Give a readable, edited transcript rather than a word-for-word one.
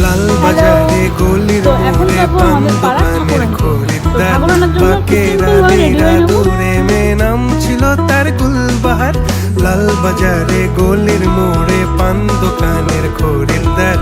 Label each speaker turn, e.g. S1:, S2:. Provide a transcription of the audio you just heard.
S1: লাল বাজারে গলির মোড়ে পান দোকানের খরিদ্দার, বাকেরা নীরা দূরে মেয়ে নাম ছিল তার গুলবাহার। লাল বাজারে গলির মোড়ে পান দোকানের খরিদ্দার,